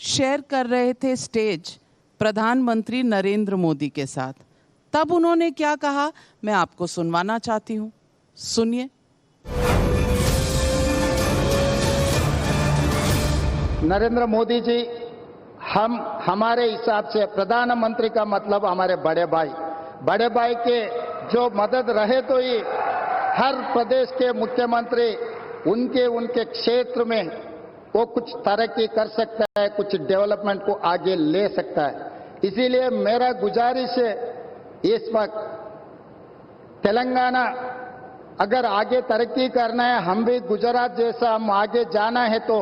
Share कर रहे थे स्टेज प्रधानमंत्री नरेंद्र मोदी के साथ। तब उन्होंने क्या कहा, मैं आपको सुनवाना चाहती हूं, सुनिए। नरेंद्र मोदी जी, हमारे हिसाब से प्रधानमंत्री का मतलब हमारे बड़े भाई के जो मदद रहे तो ही हर प्रदेश के मुख्यमंत्री उनके क्षेत्र में वो कुछ तरक्की कर सकता है, कुछ डेवलपमेंट को आगे ले सकता है। इसीलिए मेरा गुजारिश है, इस वक्त तेलंगाना अगर आगे तरक्की करना है, हम भी गुजरात जैसा हम आगे जाना है, तो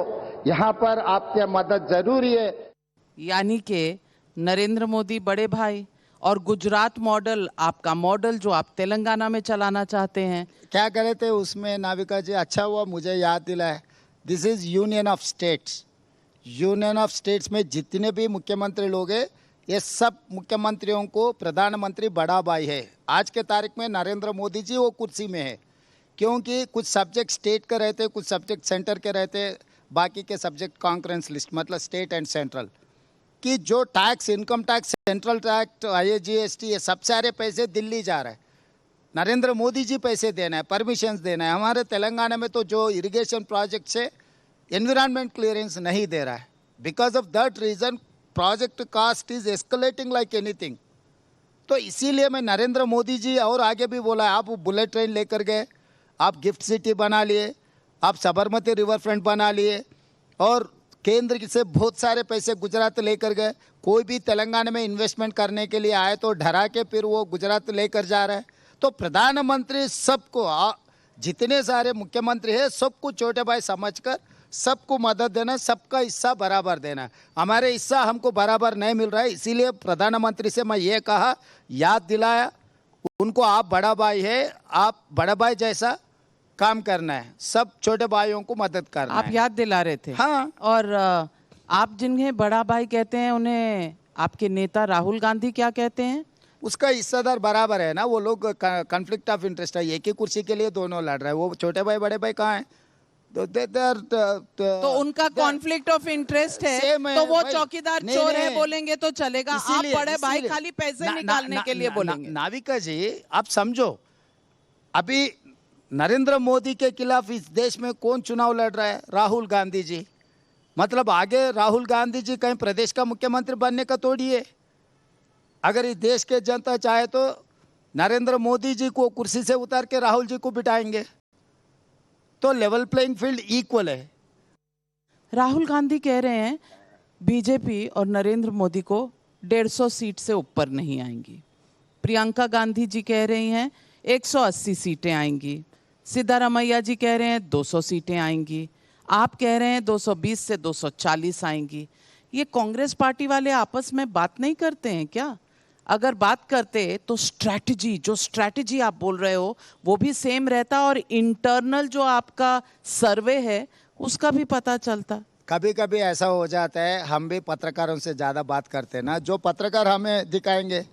यहां पर आपकी मदद जरूरी है। यानी कि नरेंद्र मोदी बड़े भाई और गुजरात मॉडल आपका मॉडल जो आप तेलंगाना में चलाना चाहते हैं। क्या करे थे उसमें नाविका जी, अच्छा हुआ मुझे याद दिलाया। This is union of states. Union of states में जितने भी मुख्यमंत्री लोग हैं, ये सब मुख्यमंत्रियों को प्रधानमंत्री बड़ा भाई है। आज के तारीख में नरेंद्र मोदी जी वो कुर्सी में है, क्योंकि कुछ सब्जेक्ट स्टेट के रहते, कुछ सब्जेक्ट सेंटर के रहते, बाकी के सब्जेक्ट कॉन्करेंस लिस्ट मतलब स्टेट एंड सेंट्रल कि जो tax, income tax, central tax, IGST, ये सब सारे पैसे दिल्ली जा रहे हैं। नरेंद्र मोदी जी पैसे देना है, परमिशंस देना है। हमारे तेलंगाना में तो जो इरिगेशन प्रोजेक्ट से एनवायरनमेंट क्लियरेंस नहीं दे रहा है। Because of that reason project cost is escalating like anything. तो इसीलिए मैं नरेंद्र मोदी जी और आगे भी बोला, आप बुलेट ट्रेन लेकर गए, आप गिफ्ट सिटी बना लिए, आप साबरमती रिवर फ्रंट बना लिए, और केंद्र से बहुत सारे पैसे गुजरात लेकर गए। कोई भी तेलंगाना में इन्वेस्टमेंट करने के लिए आए तो डरा के फिर वो गुजरात लेकर जा रहा है। तो प्रधानमंत्री सबको, जितने सारे मुख्यमंत्री हैं, सबको छोटे भाई समझकर सबको मदद देना, सबका हिस्सा बराबर देना। हमारे हिस्सा हमको बराबर नहीं मिल रहा है, इसीलिए प्रधानमंत्री से मैं ये कहा, याद दिलाया उनको, आप बड़ा भाई है, आप बड़ा भाई जैसा काम करना है, सब छोटे भाइयों को मदद करना है। आप याद दिला रहे थे। हाँ। और आप जिन्हें बड़ा भाई कहते हैं, उन्हें आपके नेता राहुल गांधी क्या कहते हैं? उसका हिस्सेदार बराबर है ना, वो लोग कॉन्फ्लिक्ट ऑफ इंटरेस्ट है, एक ही कुर्सी के लिए दोनों लड़ रहे हैं। वो छोटे भाई बड़े भाई कहाँ हैं? तो उनका कॉन्फ्लिक्ट ऑफ इंटरेस्ट है, तो वो चौकीदार चोर है बोलेंगे तो चलेगा। आप बड़े भाई खाली पैसे निकालने के लिए बोलेंगे। नाविका जी, आप समझो, अभी नरेंद्र मोदी के खिलाफ इस देश में कौन चुनाव लड़ रहा है? राहुल गांधी जी। मतलब आगे राहुल गांधी जी कहीं प्रदेश का मुख्यमंत्री बनने का थोड़ी है। अगर इस देश के जनता चाहे तो नरेंद्र मोदी जी को कुर्सी से उतार के राहुल जी को बिठाएंगे, तो लेवल प्लेइंग फील्ड इक्वल है। राहुल गांधी कह रहे हैं बीजेपी और नरेंद्र मोदी को 150 सीट से ऊपर नहीं आएंगी। प्रियंका गांधी जी कह रही हैं 180 सीटें आएंगी। सिद्धारमैया जी कह रहे हैं 200 सीटें आएंगी। आप कह रहे हैं 220 से 240 आएंगी। ये कांग्रेस पार्टी वाले आपस में बात नहीं करते हैं क्या? अगर बात करते तो स्ट्रैटेजी, जो स्ट्रैटेजी आप बोल रहे हो, वो भी सेम रहता और इंटरनल जो आपका सर्वे है उसका भी पता चलता। कभी कभी ऐसा हो जाता है, हम भी पत्रकारों से ज़्यादा बात करते हैं ना, जो पत्रकार हमें दिखाएंगे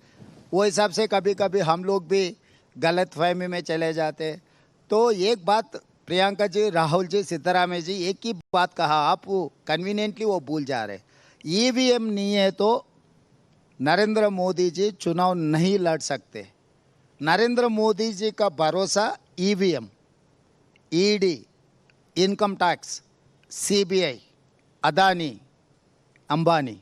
वो हिसाब से कभी कभी हम लोग भी गलत फहमी में चले जाते। तो एक बात प्रियंका जी, राहुल जी, सिद्धरामैया जी एक ही बात कहा, आप वो कन्वीनियंटली वो भूल जा रहे। EVM नहीं है तो नरेंद्र मोदी जी चुनाव नहीं लड़ सकते। नरेंद्र मोदी जी का भरोसा EVM, ED, income tax, CBI, Adani, Ambani,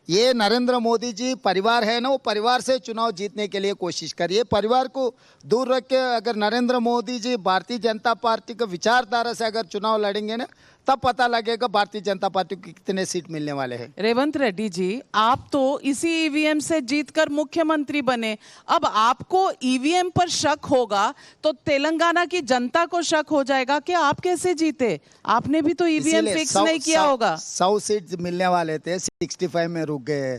ये नरेंद्र मोदी जी परिवार है ना, वो परिवार से चुनाव जीतने के लिए कोशिश करिए। परिवार को दूर रख के अगर नरेंद्र मोदी जी भारतीय जनता पार्टी के विचारधारा से अगर चुनाव लड़ेंगे ना, तब पता लगेगा भारतीय जनता पार्टी को कितने सीट मिलने वाले हैं। रेवंत रेड्डी जी, आप तो इसी EVM से जीतकर मुख्यमंत्री बने। अब आपको EVM पर शक होगा तो तेलंगाना की जनता को शक हो जाएगा कि आप कैसे जीते। आपने भी तो EVM फिक्स नहीं किया होगा। 100 सीट मिलने वाले थे, 65 में रुक गए।